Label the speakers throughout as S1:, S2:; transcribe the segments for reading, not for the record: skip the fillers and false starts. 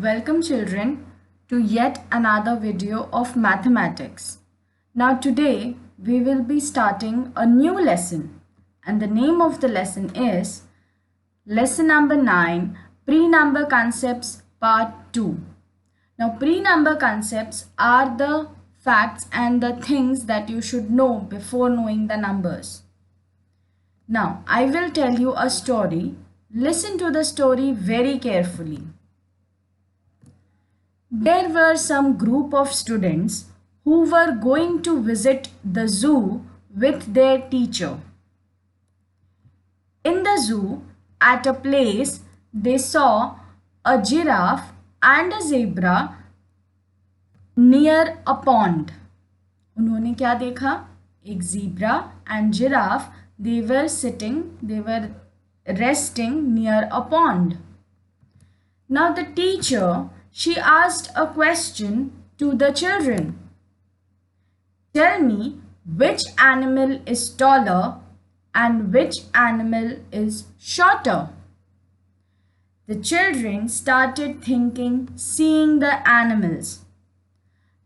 S1: Welcome children to yet another video of mathematics. Now today we will be starting a new lesson and the name of the lesson is lesson number 9, pre-number concepts part 2. Now pre-number concepts are the facts and the things that you should know before knowing the numbers. Now I will tell you a story. Listen to the story very carefully. There were some group of students who were going to visit the zoo with their teacher. In the zoo, at a place, they saw a giraffe and a zebra near a pond. उन्होंने क्या देखा? एक zebra and giraffe, they were resting near a pond. Now the teacher, she asked a question to the children. Tell me which animal is taller and which animal is shorter. The children started thinking, seeing the animals.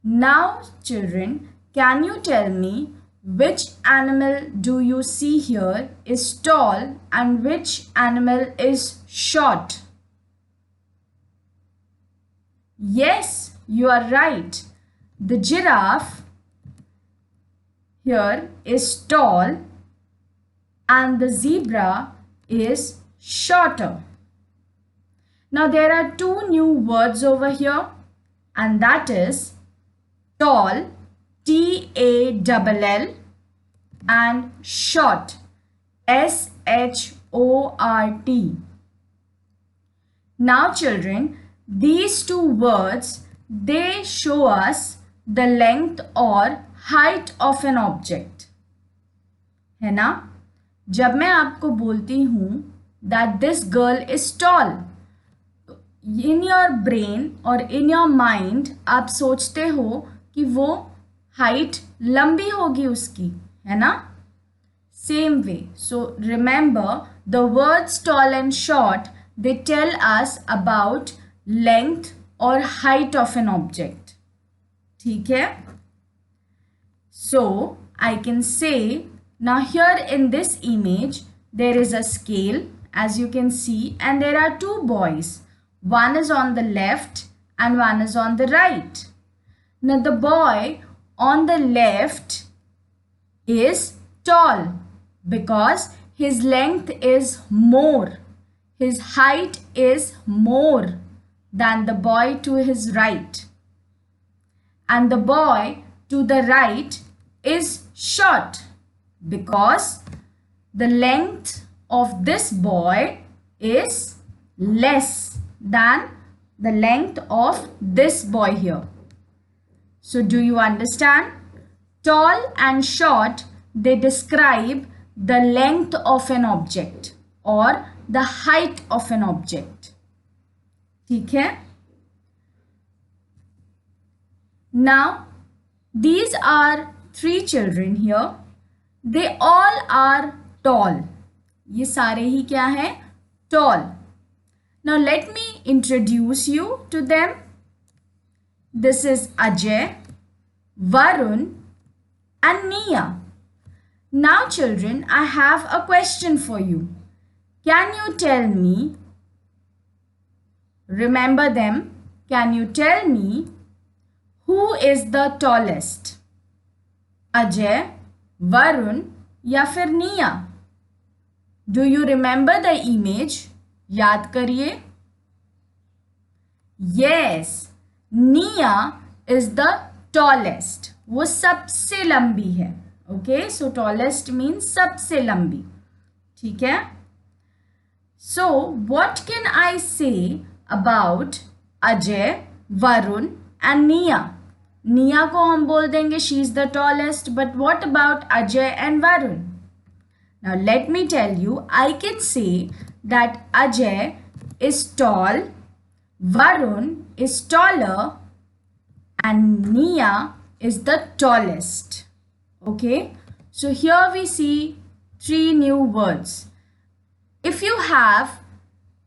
S1: Now, children, can you tell me which animal do you see here is tall and which animal is short? Yes, you are right. The giraffe here is tall and the zebra is shorter. Now there are two new words over here and that is tall, T-A-L-L, and short, S-H-O-R-T. Now children, these two words, they show us the length or height of an object. है ना? जब मैं आपको बोलती हूँ that this girl is tall, in your brain or in your mind आप सोचते हो कि वो height लंबी होगी उसकी, है ना? Same way. So remember the words tall and short, they tell us about length or height of an object. ठीक है? So I can say, now here in this image there is a scale as you can see and there are two boys. One is on the left and one is on the right. Now the boy on the left is tall because his length is more. His height is more than the boy to his right. And the boy to the right is short because the length of this boy is less than the length of this boy here. So do you understand? Tall and short, they describe the length of an object or the height of an object. ठीक है? Now, these are three children here. They all are tall. ये सारे ही क्या हैं? Tall. Now, let me introduce you to them. This is Ajay, Varun, and Nia. Now, children, I have a question for you. Can you tell me, remember them, can you tell me who is the tallest? Ajay, Varun या फिर Nia? Do you remember the image? याद करिए. Yes, Nia is the tallest. वो सबसे लंबी है. Okay, so tallest means सबसे लंबी. ठीक है? So, what can I say about Ajay, Varun and Nia? Nia को हम बोल देंगे she is the tallest, but what about Ajay and Varun? Now let me tell you, I can say that Ajay is tall, Varun is taller and Nia is the tallest. Okay, so here we see three new words. If you have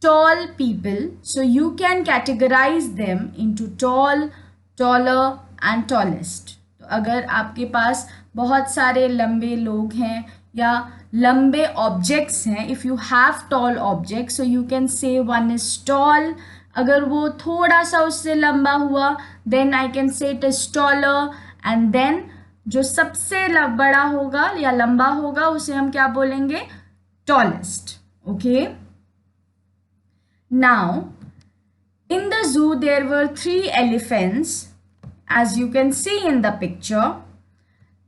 S1: tall people. So you can categorize them into tall, taller and tallest. तो अगर आपके पास बहुत सारे लंबे लोग हैं या लंबे ऑब्जेक्ट्स हैं, if you have tall objects, so you can say one is tall. अगर वो थोड़ा सा उससे लंबा हुआ, then I can say it is taller. And then जो सबसे बड़ा होगा या लंबा होगा उसे हम क्या बोलेंगे? Tallest. Okay. Now, in the zoo there were 3 elephants, as you can see in the picture.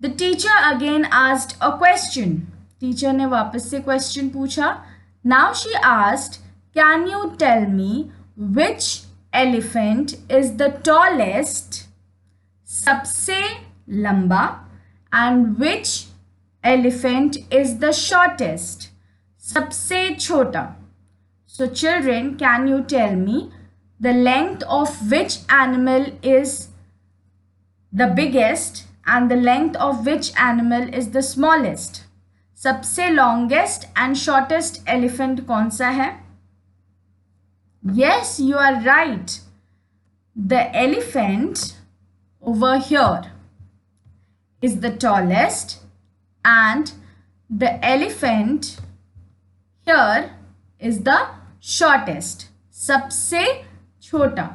S1: The teacher again asked a question. Teacher ने वापस से question पूछा. Now she asked, can you tell me which elephant is the tallest, सबसे लंबा, and which elephant is the shortest, सबसे छोटा. So children, can you tell me the length of which animal is the biggest and the length of which animal is the smallest? सबसे longest and shortest elephant कौन सा है? Yes, you are right. The elephant over here is the tallest and the elephant here is the shortest, सबसे छोटा.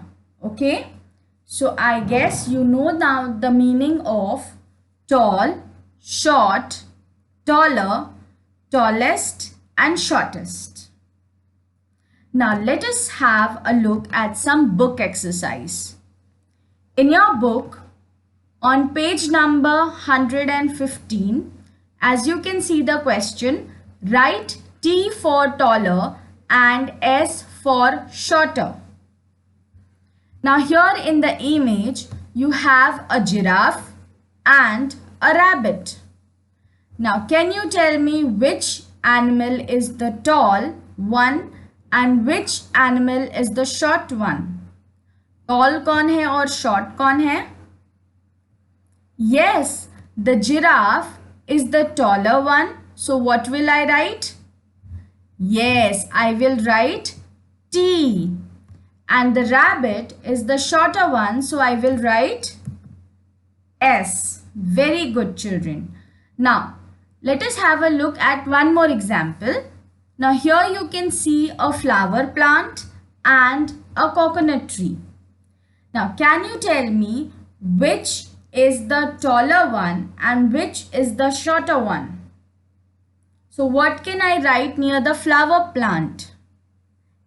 S1: Okay, so I guess you know now the meaning of tall, short, taller, tallest and shortest. Now let us have a look at some book exercise. In your book, on page number 115, as you can see the question, write T for taller and S for shorter. Now here in the image you have a giraffe and a rabbit. Now can you tell me which animal is the tall one and which animal is the short one? Tall कौन है और short कौन है? Yes, the giraffe is the taller one. So what will I write? Yes, I will write T. And the rabbit is the shorter one, so I will write S. Very good, children. Now, let us have a look at one more example. Now, here you can see a flower plant and a coconut tree. Now, can you tell me which is the taller one and which is the shorter one? So what can I write near the flower plant?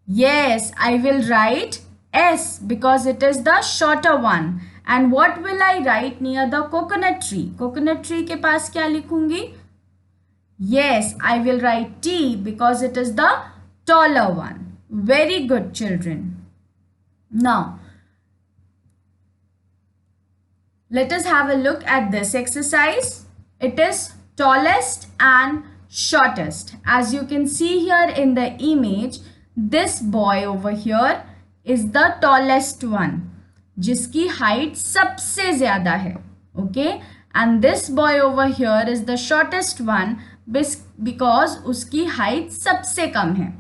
S1: Yes, I will write S because it is the shorter one. And what will I write near the coconut tree? Coconut tree के पास क्या लिखूंगी? Yes, I will write T because it is the taller one. Very good, children. Now, let us have a look at this exercise. It is tallest and shortest. As you can see here in the image, this boy over here is the tallest one, जिसकी height सबसे ज़्यादा है. Okay, and this boy over here is the shortest one because उसकी height सबसे कम है.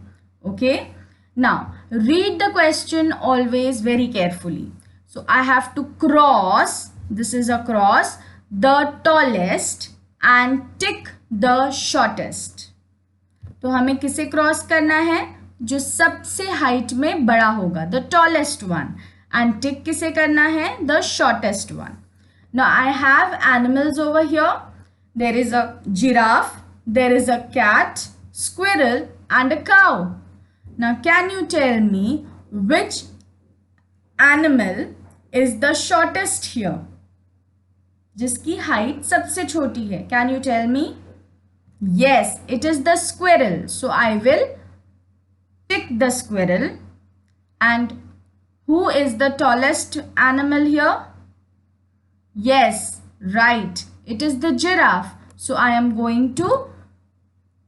S1: Okay, now read the question always very carefully. So I have to cross, this is a cross, the tallest and tick the shortest. तो हमें किसे cross करना है? जो सबसे हाइट में बड़ा होगा, the tallest one. And tick किसे करना है? The shortest one. Now I have animals over here. There is a giraffe, there is a cat, squirrel and a cow. Now can you tell me which animal is the shortest here? जिसकी height सबसे छोटी है. Can you tell me? Yes, it is the squirrel. So I will tick the squirrel. And who is the tallest animal here? Yes, right. It is the giraffe. So I am going to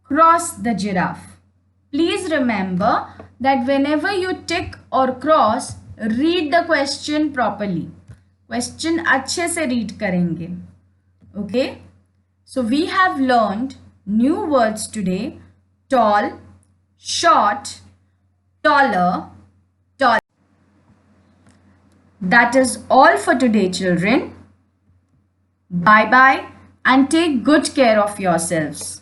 S1: cross the giraffe. Please remember that whenever you tick or cross, read the question properly. Question अच्छे से read करेंगे. Okay? So we have learned new words today: tall, short, taller, taller. That is all for today, children. Bye bye and take good care of yourselves.